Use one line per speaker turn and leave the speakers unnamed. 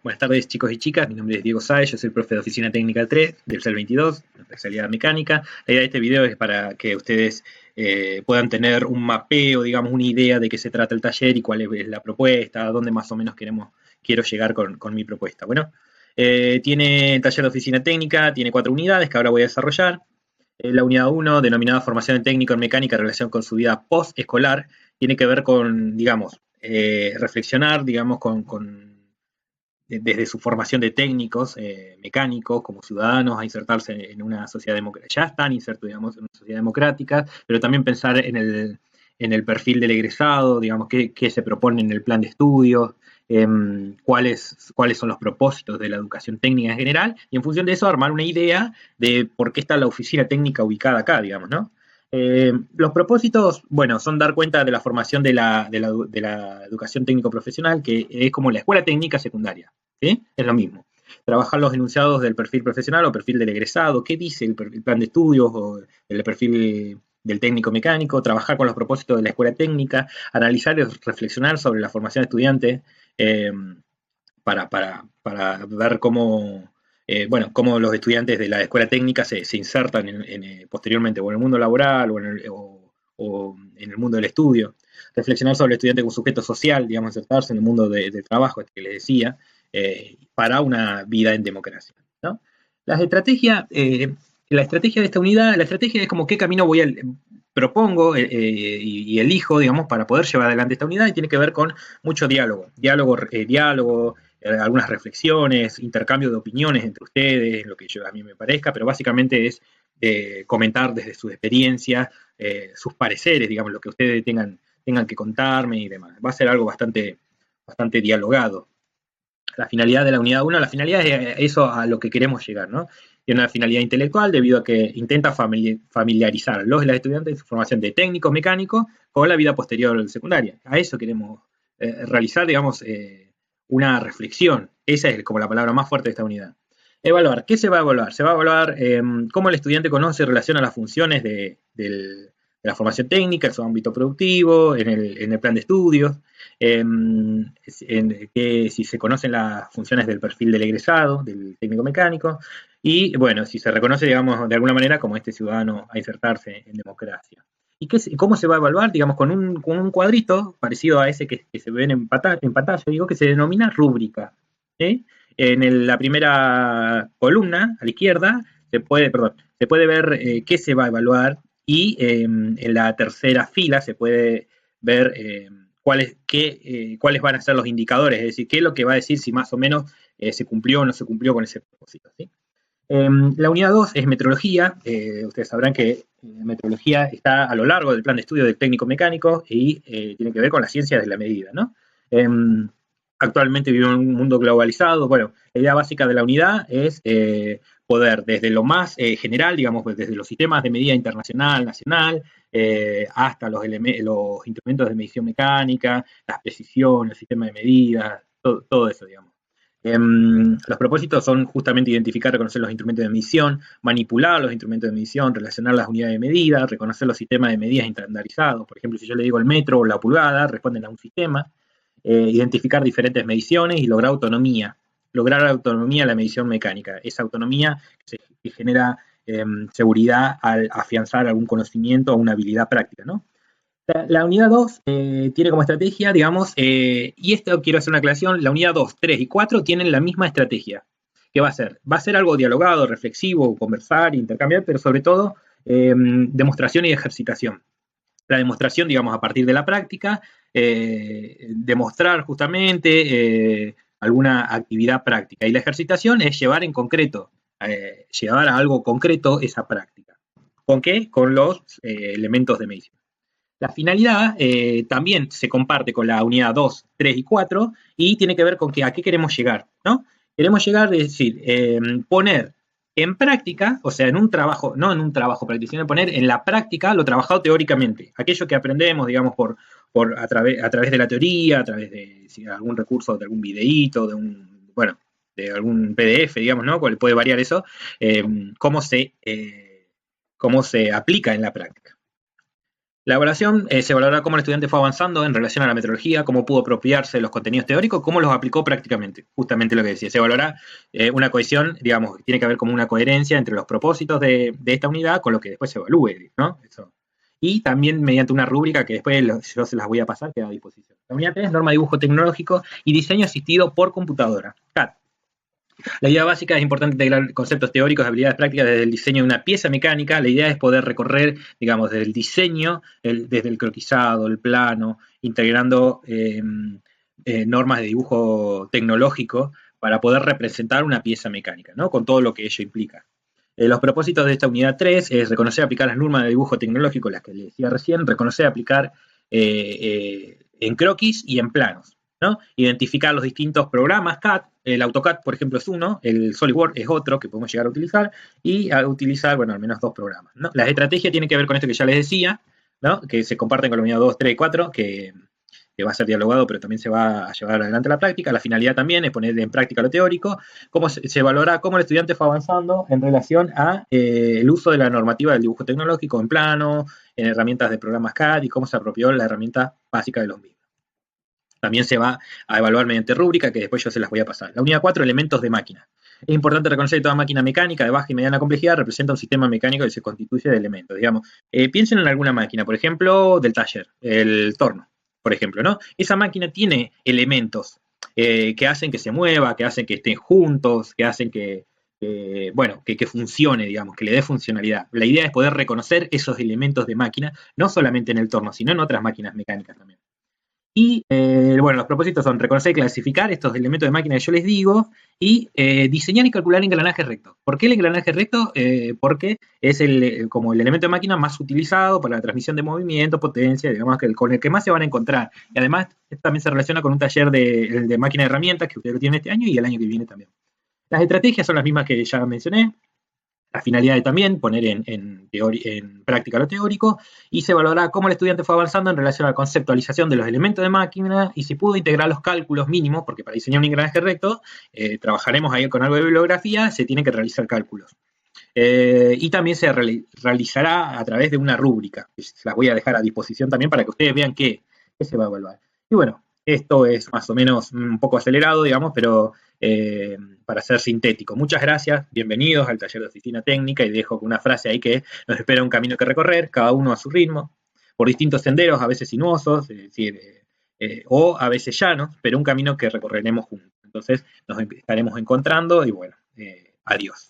Buenas tardes, chicos y chicas. Mi nombre es Diego Sáez, yo soy profe de Oficina Técnica 3 del CEL 22, especialidad mecánica. La idea de este video es para que ustedes puedan tener un mapeo, digamos, una idea de qué se trata el taller y cuál es la propuesta, a dónde más o menos quiero llegar con mi propuesta. Bueno, tiene el taller de Oficina Técnica, tiene 4 unidades que ahora voy a desarrollar. La unidad 1, denominada Formación en Técnico en Mecánica en relación con su vida post-escolar, tiene que ver con, digamos, reflexionar, digamos, desde su formación de técnicos mecánicos como ciudadanos a insertarse en una sociedad democrática. Ya están insertos, digamos, en una sociedad democrática, pero también pensar en el perfil del egresado, digamos, qué se propone en el plan de estudios, cuáles son los propósitos de la educación técnica en general, y en función de eso armar una idea de por qué está la oficina técnica ubicada acá, digamos, ¿no? Los propósitos, bueno, son dar cuenta de la formación de la educación técnico-profesional, que es como la escuela técnica secundaria, ¿sí? Es lo mismo. Trabajar los enunciados del perfil profesional o perfil del egresado, qué dice el plan de estudios o el perfil del técnico mecánico, trabajar con los propósitos de la escuela técnica, analizar y reflexionar sobre la formación de estudiantes eh, para ver cómo, cómo los estudiantes de la escuela técnica se insertan posteriormente o en el mundo laboral o en el mundo del estudio. Reflexionar sobre el estudiante como sujeto social, digamos, insertarse en el mundo del trabajo, que les decía, para una vida en democracia, ¿no? Las estrategias, la estrategia de esta unidad, la estrategia es como qué camino propongo y elijo, digamos, para poder llevar adelante esta unidad, y tiene que ver con mucho diálogo, algunas reflexiones, intercambio de opiniones entre ustedes, lo que a mí me parezca, pero básicamente es comentar desde sus experiencias, sus pareceres, digamos, lo que ustedes tengan que contarme y demás. Va a ser algo bastante dialogado. La finalidad de la unidad 1, la finalidad es eso a lo que queremos llegar, ¿no? Tiene una finalidad intelectual debido a que intenta familiarizar a los estudiantes su formación de técnico mecánico con la vida posterior secundaria. A eso queremos realizar, digamos, una reflexión. Esa es como la palabra más fuerte de esta unidad. Evaluar. ¿Qué se va a evaluar? Se va a evaluar cómo el estudiante conoce y relaciona las funciones de la formación técnica, en su ámbito productivo, en el plan de estudios, si se conocen las funciones del perfil del egresado, del técnico mecánico, y bueno, si se reconoce, digamos, de alguna manera como este ciudadano a insertarse en democracia. ¿Y cómo se va a evaluar? Digamos, con un cuadrito parecido a ese que se ven en pantalla, digo, que se denomina rúbrica. ¿Sí? En la primera columna, a la izquierda, se puede ver qué se va a evaluar, y en la tercera fila se puede ver cuáles van a ser los indicadores, es decir, qué es lo que va a decir si más o menos se cumplió o no se cumplió con ese propósito, ¿sí? La unidad 2 es metrología. Ustedes sabrán que metrología está a lo largo del plan de estudio del técnico mecánico y tiene que ver con las ciencias de la medida, ¿no? Actualmente vivimos en un mundo globalizado. Bueno, la idea básica de la unidad es poder, desde lo más general, digamos, pues desde los sistemas de medida internacional, nacional, hasta los instrumentos de medición mecánica, las precisiones, el sistema de medidas, todo eso, digamos. Los propósitos son justamente identificar, reconocer los instrumentos de medición, manipular los instrumentos de medición, relacionar las unidades de medida, reconocer los sistemas de medidas estandarizados. Por ejemplo, si yo le digo el metro o la pulgada, responden a un sistema. Identificar diferentes mediciones y lograr autonomía en la medición mecánica. Esa autonomía que genera seguridad al afianzar algún conocimiento o una habilidad práctica, ¿no? La unidad 2 tiene como estrategia, digamos, y esto quiero hacer una aclaración, la unidad 2, 3 y 4 tienen la misma estrategia. ¿Qué va a ser? Va a ser algo dialogado, reflexivo, conversar, intercambiar, pero sobre todo demostración y ejercitación. La demostración, digamos, a partir de la práctica, demostrar justamente alguna actividad práctica. Y la ejercitación es llevar en concreto, llevar a algo concreto esa práctica. ¿Con qué? Con los elementos de medición. La finalidad también se comparte con la unidad 2, 3 y 4 y tiene que ver con a qué queremos llegar, ¿no? Queremos llegar, es decir, poner en práctica, o sea, en un trabajo, no en un trabajo práctico, sino poner en la práctica lo trabajado teóricamente. Aquello que aprendemos, digamos, a través de la teoría, a través de algún recurso, de algún videíto, de algún PDF, digamos, ¿no? Cuál puede variar eso, cómo se aplica en la práctica. La evaluación se evaluará cómo el estudiante fue avanzando en relación a la metodología, cómo pudo apropiarse de los contenidos teóricos, cómo los aplicó prácticamente, justamente lo que decía. Se evaluará una cohesión, digamos, tiene que haber como una coherencia entre los propósitos de esta unidad con lo que después se evalúe, ¿no? Eso. Y también mediante una rúbrica que después yo se las voy a pasar, queda a disposición. La unidad 3, norma de dibujo tecnológico y diseño asistido por computadora, CAD. La idea básica es importante integrar conceptos teóricos, habilidades prácticas desde el diseño de una pieza mecánica. La idea es poder recorrer, digamos, desde el diseño, desde el croquisado, el plano, integrando normas de dibujo tecnológico para poder representar una pieza mecánica, ¿no? Con todo lo que ello implica. Los propósitos de esta unidad 3 es reconocer y aplicar las normas de dibujo tecnológico, las que les decía recién, reconocer y aplicar en croquis y en planos, ¿no? Identificar los distintos programas CAD, el AutoCAD, por ejemplo, es uno, el SolidWorks es otro que podemos llegar a utilizar, y a utilizar, bueno, al menos 2 programas, ¿no? Las estrategias tienen que ver con esto que ya les decía, ¿no? Que se comparten con la unidad 2, 3 y 4, que va a ser dialogado, pero también se va a llevar adelante la práctica. La finalidad también es poner en práctica lo teórico, cómo se evaluará cómo el estudiante fue avanzando en relación a el uso de la normativa del dibujo tecnológico en plano, en herramientas de programas CAD y cómo se apropió la herramienta básica de los mismos. También se va a evaluar mediante rúbrica, que después yo se las voy a pasar. La unidad 4, elementos de máquina. Es importante reconocer que toda máquina mecánica de baja y mediana complejidad representa un sistema mecánico que se constituye de elementos. Digamos, piensen en alguna máquina, por ejemplo, del taller, el torno, por ejemplo, ¿no? Esa máquina tiene elementos que hacen que se mueva, que hacen que estén juntos, que hacen que funcione, digamos, que le dé funcionalidad. La idea es poder reconocer esos elementos de máquina, no solamente en el torno, sino en otras máquinas mecánicas también. Y bueno, los propósitos son reconocer y clasificar estos elementos de máquina que yo les digo y diseñar y calcular engranajes rectos. ¿Por qué el engranaje recto? Porque es como el elemento de máquina más utilizado para la transmisión de movimiento, potencia, digamos, con el que más se van a encontrar. Y además, esto también se relaciona con un taller de máquina de herramientas que ustedes lo tienen este año y el año que viene también. Las estrategias son las mismas que ya mencioné. La finalidad de también poner en práctica lo teórico y se evaluará cómo el estudiante fue avanzando en relación a la conceptualización de los elementos de máquina y si pudo integrar los cálculos mínimos, porque para diseñar un engranaje recto trabajaremos ahí con algo de bibliografía, se tienen que realizar cálculos. Y también se realizará a través de una rúbrica, que se las voy a dejar a disposición también para que ustedes vean qué se va a evaluar. Y bueno, esto es más o menos un poco acelerado, digamos, pero para ser sintético. Muchas gracias, bienvenidos al taller de oficina técnica y dejo con una frase ahí que nos espera un camino que recorrer, cada uno a su ritmo, por distintos senderos, a veces sinuosos, es decir, o a veces llanos, pero un camino que recorreremos juntos. Entonces nos estaremos encontrando y bueno, adiós.